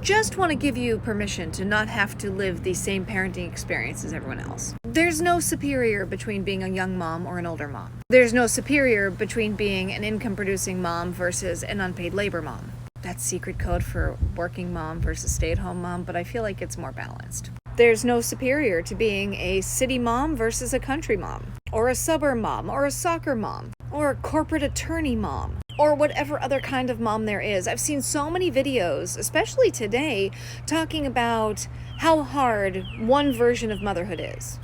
just want to give you permission to not have to live the same parenting experience as everyone else. There's no superior between being a young mom or an older mom. There's no superior between being an income-producing mom versus an unpaid labor mom. That's secret code for working mom versus stay-at-home mom, but I feel like it's more balanced. There's no superior to being a city mom versus a country mom, or a suburb mom, or a soccer mom, or a corporate attorney mom, or whatever other kind of mom there is. I've seen so many videos, especially today, talking about how hard one version of motherhood is.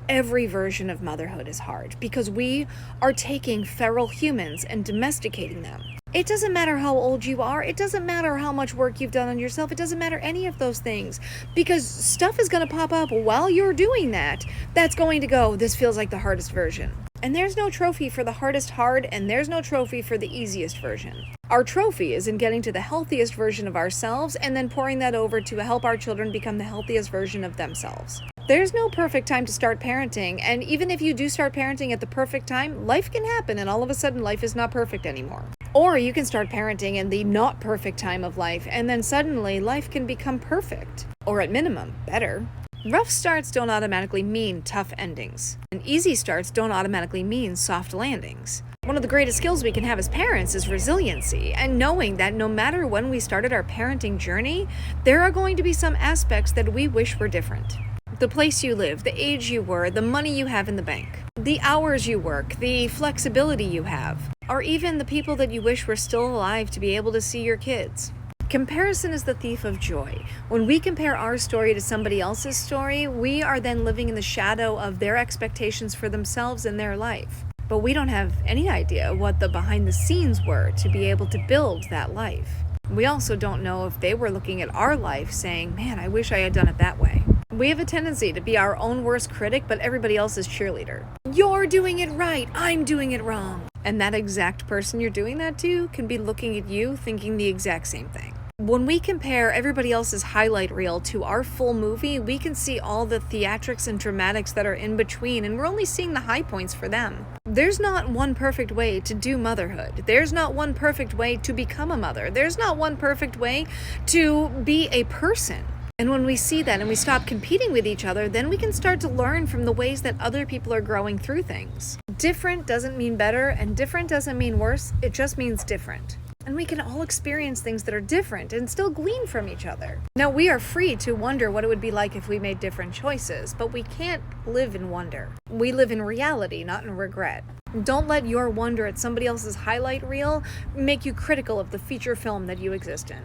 Every version of motherhood is hard because we are taking feral humans and domesticating them. It doesn't matter how old you are. It doesn't matter how much work you've done on yourself. It doesn't matter any of those things because stuff is going to pop up while you're doing that. That's going to go, this feels like the hardest version. And there's no trophy for the hardest hard, and there's no trophy for the easiest version. Our trophy is in getting to the healthiest version of ourselves and then pouring that over to help our children become the healthiest version of themselves. There's no perfect time to start parenting, and even if you do start parenting at the perfect time, life can happen and all of a sudden life is not perfect anymore. Or you can start parenting in the not perfect time of life, and then suddenly life can become perfect. Or at minimum, better. Rough starts don't automatically mean tough endings, and easy starts don't automatically mean soft landings. One of the greatest skills we can have as parents is resiliency, and knowing that no matter when we started our parenting journey, there are going to be some aspects that we wish were different. The place you live, the age you were, the money you have in the bank, the hours you work, the flexibility you have, or even the people that you wish were still alive to be able to see your kids. Comparison is the thief of joy. When we compare our story to somebody else's story, we are then living in the shadow of their expectations for themselves and their life. But we don't have any idea what the behind the scenes were to be able to build that life. We also don't know if they were looking at our life saying, man, I wish I had done it that way. We have a tendency to be our own worst critic, but everybody else's cheerleader. You're doing it right, I'm doing it wrong. And that exact person you're doing that to can be looking at you thinking the exact same thing. When we compare everybody else's highlight reel to our full movie, we can see all the theatrics and dramatics that are in between, and we're only seeing the high points for them. There's not one perfect way to do motherhood. There's not one perfect way to become a mother. There's not one perfect way to be a person. And when we see that and we stop competing with each other, then we can start to learn from the ways that other people are growing through things. Different doesn't mean better, and different doesn't mean worse. It just means different. And we can all experience things that are different and still glean from each other. Now, we are free to wonder what it would be like if we made different choices, but we can't live in wonder. We live in reality, not in regret. Don't let your wonder at somebody else's highlight reel make you critical of the feature film that you exist in.